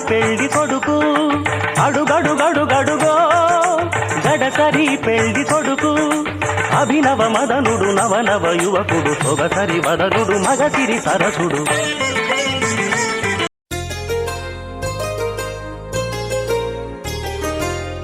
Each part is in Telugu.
పెళ్లి కొడుకు అడుగడుగడుగడుగో గడసరి పెళ్లి కొడుకు అభినవ మదనుడు నవనవ యువకుడు సొగసరి వదనుడు మగసిరి సరసుడు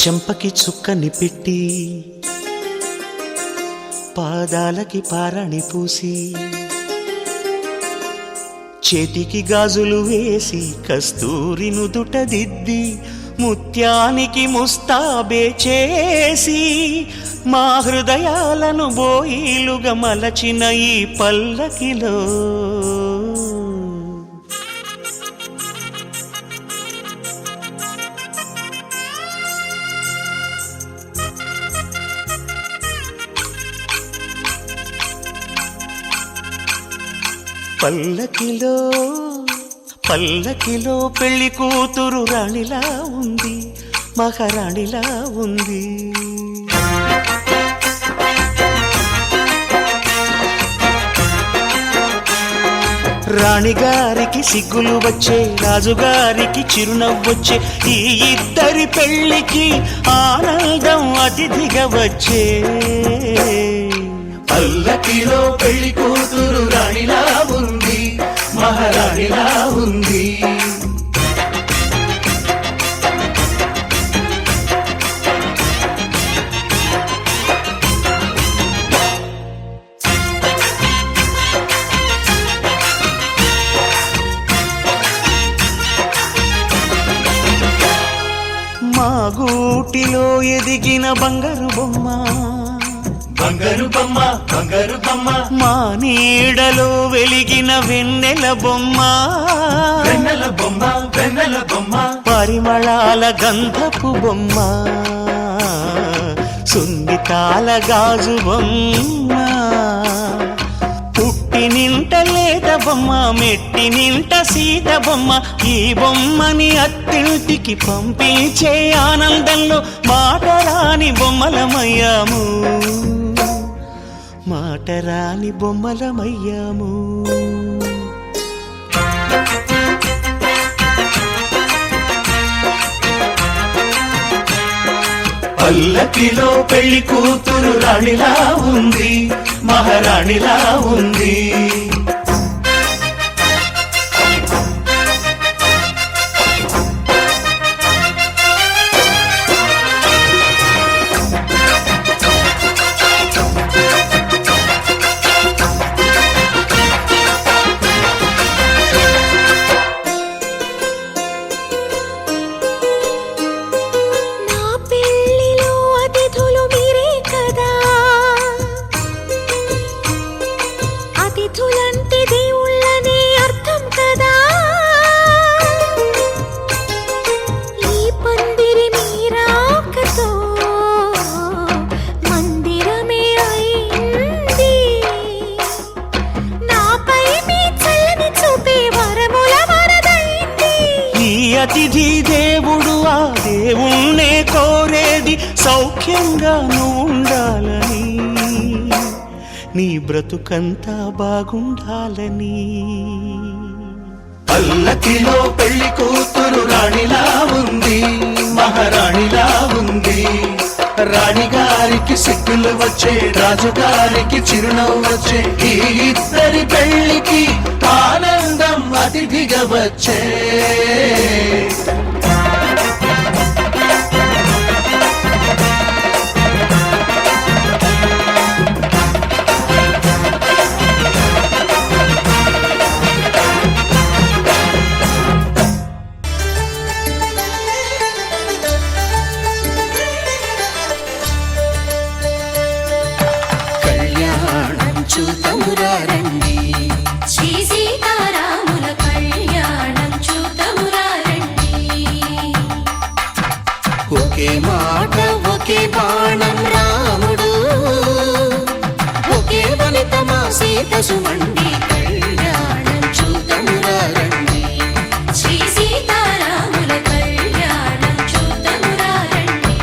చెంపకి చుక్కని పెట్టి పాదాలకి పారణి పూసి చేతికి గాజులు వేసి కస్తూరి నుదుట దిద్ది ముత్యానికి ముస్తాబే చేసి మా హృదయాలను బోయిలుగా మలచిన ఈ పల్లకిలో పల్లకిలో పల్లకిలో పెళ్లి కూతురు రాణిలా ఉంది మహారాణిలా ఉంది రాణిగారికి సిగ్గులు వచ్చే రాజుగారికి చిరునవ్వొచ్చే ఈ ఇద్దరి పెళ్లికి ఆనందం అతిథిగా వచ్చే పల్లకిలో పెళ్లి కూతురు రాణిలా ఉంది మహారాణిలా ఉంది మా గూటిలో ఎదిగిన బంగారు బొమ్మ బంగారు బొమ్మ బంగారు బొమ్మ మా నీడలో వెలిగిన వెన్నెల బొమ్మ వెన్నెల బొమ్మ వెన్నెల బొమ్మ పరిమళాల గంధపు బొమ్మ సున్నితాల గాజు బొమ్మ పుట్టి నింట లేత బొమ్మ మెట్టి నింట సీత బొమ్మ ఈ బొమ్మని అత్తింటికి పంపించే ఆనందంలో మాటరాని బొమ్మలమయ్యాము మాటరాని బొమ్మలమయ్యాము పల్లకిలో పెళ్లి కూతురు రాణిలా ఉంది మహారాణిలా ఉంది అతిథి దేవుడు ఆ దేవుణ్ణే కోరేది సౌఖ్యంగా నువ్వు ఉండాలని నీ బ్రతుకంతా బాగుండాలని పల్లకిలో పెళ్లి కూతురు రాణిలా ఉంది మహారాణిలా ఉంది రాణిగారికి సిగ్గులు వచ్చే రాజుగారికి చిరునవ్వు వచ్చే ఈ ఇద్దరి పెళ్లికి ఆనందం అతిథిగా వచ్చే చూతమురారండి శ్రీ సీతారాముల కళ్యాణం చూతమురారండి ఒకే మాట ఒకే బాణం రాముడు ఒకే వనిత మా సీత సుమండి కళ్యాణం చూతమురారండి శ్రీ సీతారాముల కళ్యాణం చూతమురారండి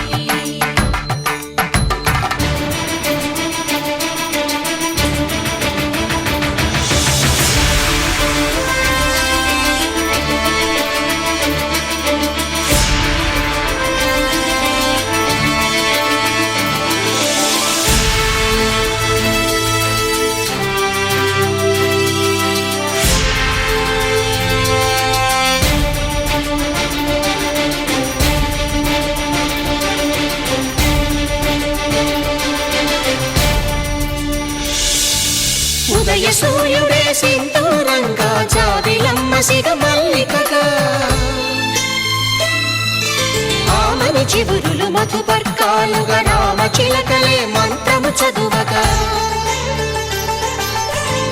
సింధూరంగా జాబిలమ్మ సిగ మల్లికగా ఆమని చివురులు మధుపర్కాలుగా రామ చిలకలే మంత్రము చదువగా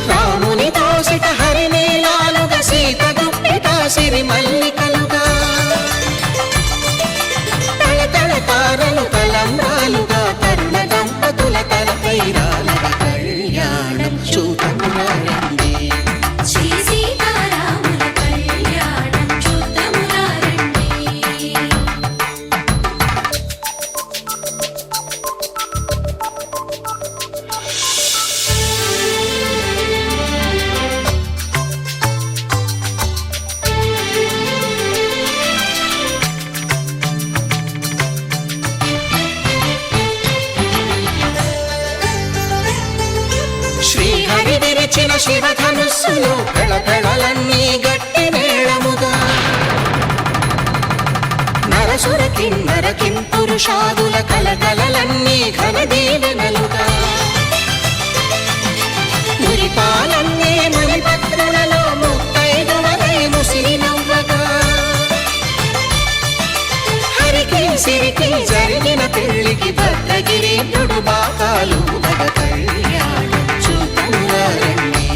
రాముని దోసిట హరినీలాలుగా సీత గుప్పిట సిరి మల్లికలుగా తళతళ తారలు తలంబ్రాలుగా తరుణ దంపతుల తలపైరాలుగా కళ్యాణం చూడమురా రండి శ్రీ సీతారాముల కళ్యాణం చూద్దామురా రండి. శ్రీహరి విరిచిన శివధనుస్సులు పెళపెళలన్నీ గట్టి మేళముగా నరసుర కిన్నర కింపురుషాదుల కలకలలన్నీ ఘన దీవెనలుగా మురిపాలన్నీ మునిపత్రులలో ముత్తైదువలై ముసిరి నవ్వగా హరికి సిరికి జరిగిన పెళ్లికి భద్రగిరీంద్రుడు బాకాలు కళ్యాణం చూడమురా రండి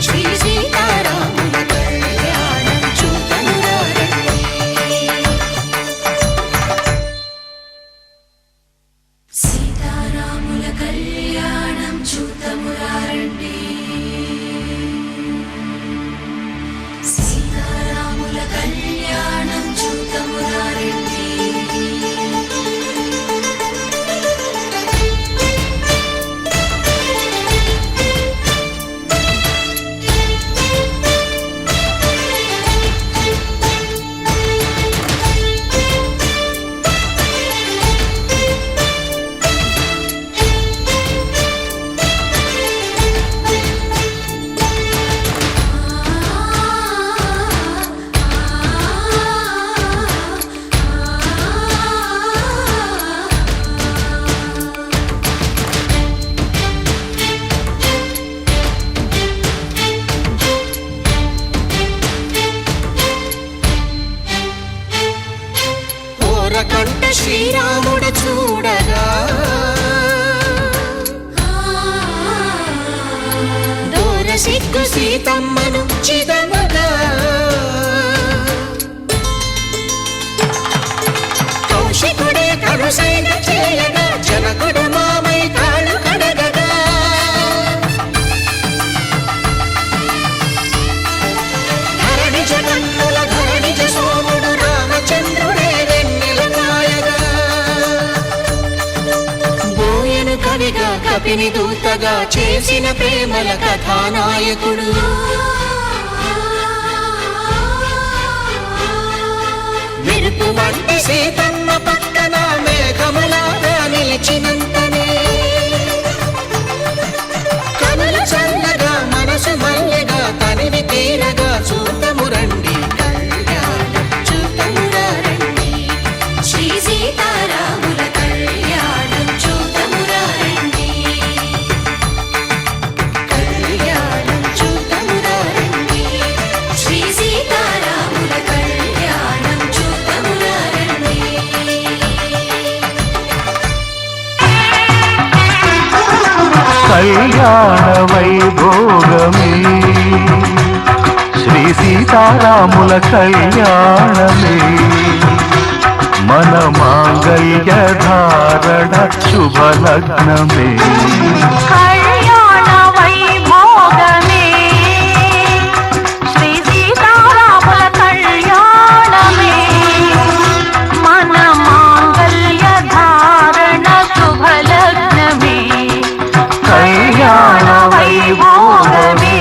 శ్రీ సీతారాముల కళ్యాణం చూడమురా రండి సీతారాముల కళ్యాణం చూద్దామురా రండి. సీతారాముల కళ్యాణం చూద్దామురా రండి. ఓరకంట శ్రీరాముడు చూడగా దూర సిగ్గు సీతమ్మను చిదమగా కౌశికుడే కరుసైన చేయగా జనకుడు మామై కాళ్ళు కడగగా ధరణి జగన్నుల ధరణి సోముడు రామచంద్రుడే వెన్నెల కాయగా బోయను కవిగా కపిని దూతగా చేసిన ప్రేమల కథానాయకుడు మెరుపు వంటి సీతమ్మ పక్కన మేఘములాగా నిలిచినంతనే కనులు చల్లగా మనసు మల్లెగా తనివి తీరగా చూడము రండి కళ్యాణం చూడమురా రండి శ్రీ సీతారాముల కళ్యాణం చూద్దామురా రండి. కళ్యాణం చూడమురా రండి శ్రీ సీతారాముల కళ్యాణం చూద్దామురా రండి. కళ్యాణ వైభోగమే శ్రీ సీతారాముల కళ్యాణమే మన మాంగళ్య ధారణ శుభలగ్నమే కళ్యాణ వైభోగమే శ్రీ సీతారాముల కళ్యాణమే మన మాంగళ్య ధారణ శుభలగ్నమే కళ్యాణ వైభోగమే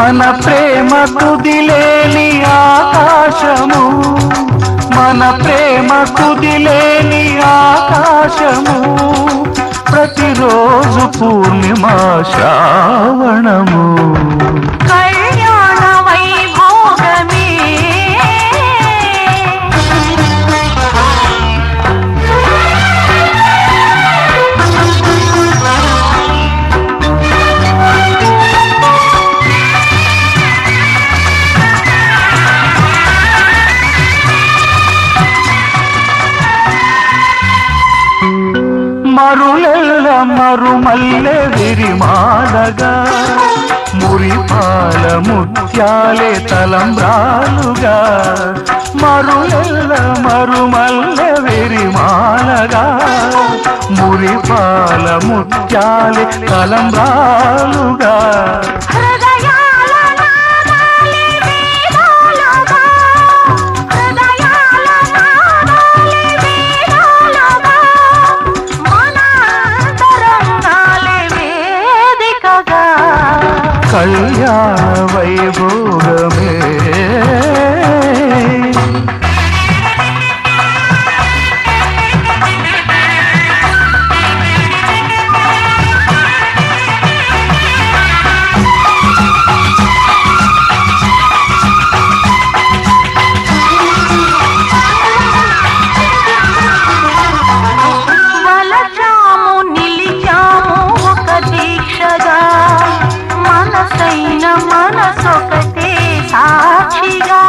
మన ప్రేమ తుదిలేని ఆకాశము, మన ప్రేమ తుదిలేని ఆకాశము, ప్రతిరోజు పూర్ణిమ శ్రావణము. కళ్యాణ వైభోగమే మరులెల్ల మరుమల్లె విరిమాలగా, మురిపాల ముత్యాలే తలంబ్రాలుగా. మరులెల్ల మరుమల్లె విరిమాలగా, మురిపాల ముత్యాలే తలంబ్రాలుగా. హృదయాల నాదాలే వేదాలుగా, హృదయాల నాదాలే వేదాలుగా, మన అంతరంగాలే వేదికగా. కళ్యాణ వైభోగమే వలచాము నిలిచాము ఒక దీక్షగా, మనసైన మనసొకటే సాక్షిగా.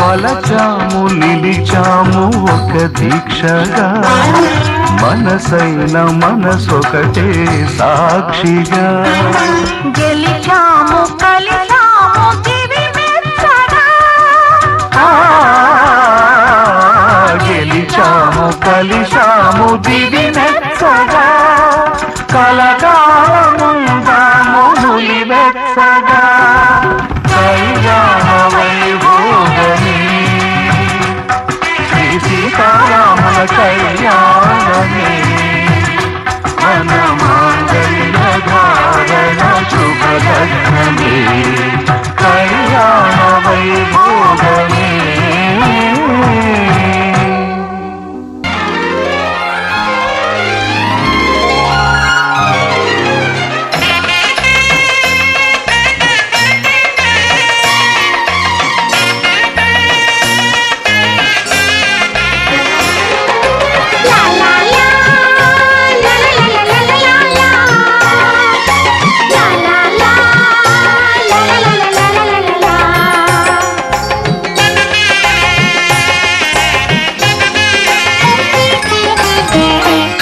వలచాము నిలిచాము ఒక దీక్షగా, మనసైన మనసొకటే సాక్షిగా. గెలిచాము కలిచాము దివి మెచ్చగా, ఆ, గెలిచాము కలిశాము దివి మెచ్చగా, కలకాలముందాము నులివెచ్చగా. కళ్యాణ వైభోగమే శ్రీ సీతారాముల కళ్యాణమే, మన మాంగళ్య ధారణ శుభలగ్నమే. కళ్యాణ వైభోగమే.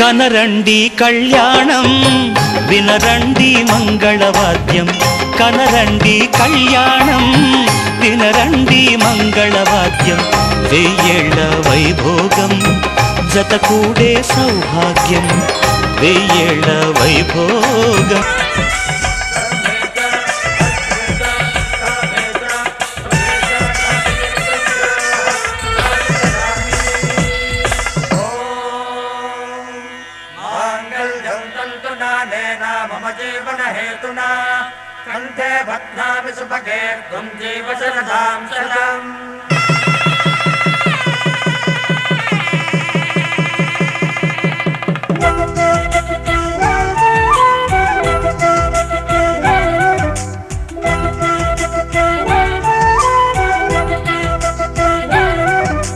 కనరండి కళ్యాణం, వినరండి మంగళవాద్యం. కనరండి కళ్యాణం, వినరండి మంగళవాద్యం. వెయ్యేళ్ల వైభోగం జతకూడే సౌభాగ్యం, వెయ్యేళ్ల వైభోగం. కంఠే భద్నామి సుభగే త్వం జీవ శరదాం శతం.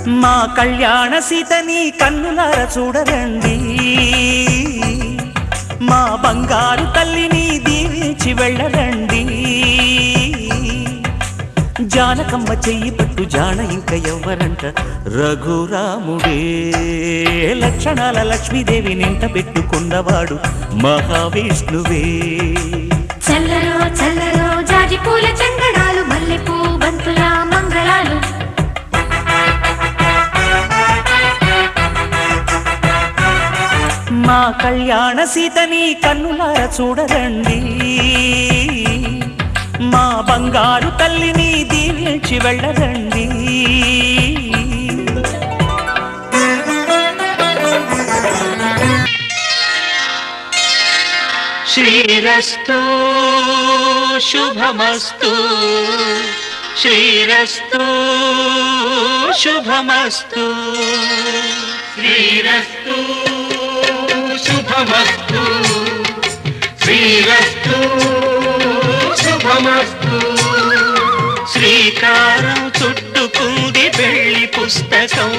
మా కళ్యాణ సీతని కన్నులార చూడరండి, మా బంగారు తల్లిని దీవించి వెళ్ళరండి. జానకమ్మ చెయ్యి పట్టు జాన ఇంక ఎవ్వరంట, రఘురాముడే. లక్షణాల లక్ష్మీదేవి నింట పెట్టుకున్నవాడు మహావిష్ణువే. చల్లరో చల్లరో జాజి పూల చంగడాలు, మల్లెపూ బంతుల మంగళాలు. మా కళ్యాణ సీతని కన్నులార చూడరండి, మా బంగారు తల్లిని దీవించి వెళ్ళరండి. శ్రీరస్తు శుభమస్తు శ్రీరస్తు శుభమస్తు శ్రీరస్తు శుభమస్తు శ్రీరస్తు శుభమస్తు శ్రీకారం చుట్టుకుంది పెళ్లి పుస్తకం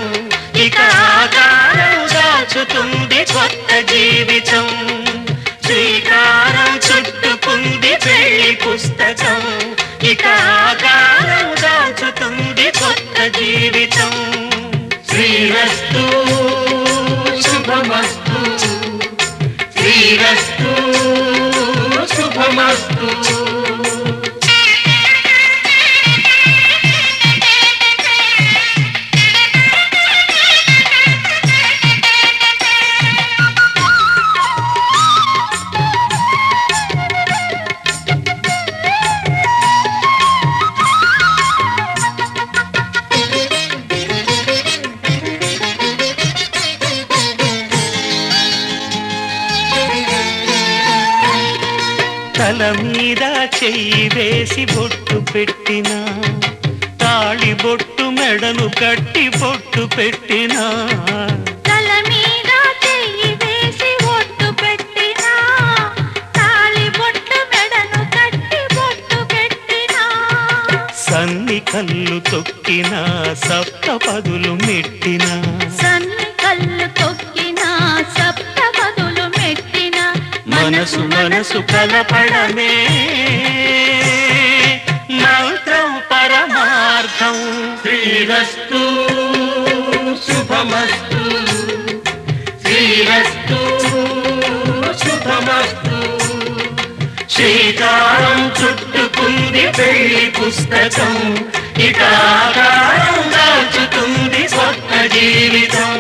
ఇక ఆకారం దాచుతుంది కొత్త జీవితం శ్రీకారం చుట్టుకుంది పెళ్లి పుస్తకం ఇక ఆకారం దాచుతుంది కొత్త జీవితం శ్రీరస్తు శుభమస్తు శ్రీరస్తు శుభమస్తు తల మీద చెయ్యి వేసి బొట్టు పెట్టినా తాళి బొట్టు మెడను కట్టి బొట్టు పెట్టినా తల మీద చెయ్యి వేసి బొట్టు పెట్టినా తాళి బొట్టు మెడను కట్టి బొట్టు పెట్టినా సన్ని కళ్ళు తొక్కినా సప్త పదులు మెట్టినా సన్ని కళ్ళు తొక్కినా సప్త పదులు మెట్టినా మనసు మనసు కలపడమే మంత్రం పరమార్థం శ్రీరస్తు శుభమస్తు శ్రీరస్తు శుభమస్తు శ్రీకారం చుట్టుకుంది పెళ్లి పుస్తకం ఇక ఆకారం దాచుతుంది కొత్త జీవితం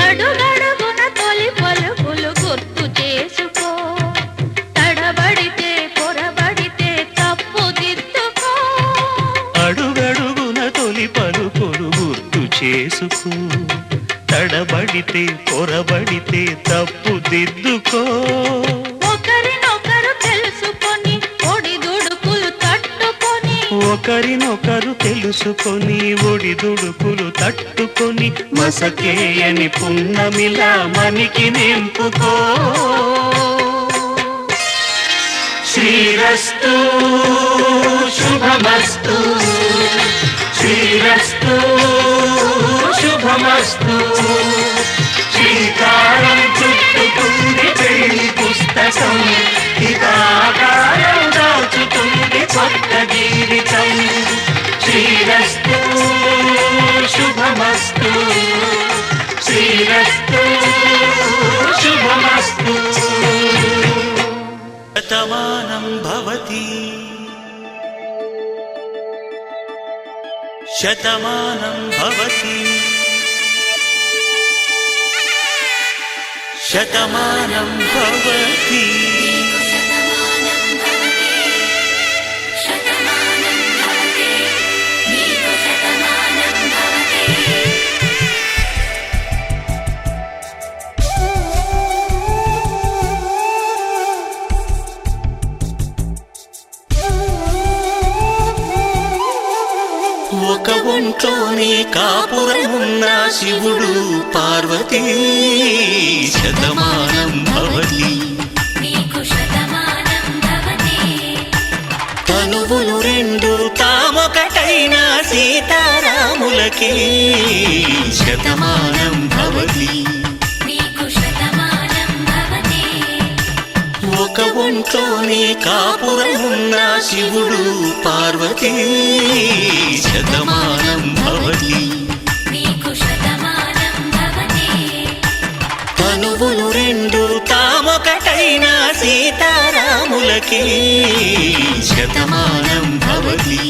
అడుగడుగున తొలి పలుకులు గుర్తు చేసుకో తడబడితే పొరబడితే తప్పు దిద్దుకో అడుగడుగున తొలి పలుకులు గుర్తు చేసుకో తడబడితే పొరబడితే తప్పు దిద్దుకో ఒకరినొకరు తెలుసుకొని ఒడిదుడుకులు తట్టుకొని ఒకరినొకరు తెలుసుకొని ఒడిదుడుకులు తట్టుకొని మసకేయని పున్నమిలా మనికి నింపుకో శ్రీరస్తు శుభమస్తు శ్రీరస్తు శుభమస్తు శ్రీకారం చుట్టుకుంది పెళ్లి పుస్తకం ఇక ఆకారం దాచుతుంది కొత్త జీవితం శ్రీరస్తు శుభమస్తు శ్రీరస్తు శుభమస్తు శతమానం భవతి శతమానం భవతి శతమానం భవతి ఒక ఒంట్లోనే కాపురమున్న శివుడు పార్వతీ శతమానం భవతి తనువులు రెండు తామొకటైన సీతారాములకి శతమానం భవతి ఒక ఒంట్లోనే కాపురమున్న శివుడు పార్వతీ శతమానం భవతి తనువులు రెండు తామొకటైన సీతారాముల తారములకి శతమానం భవతి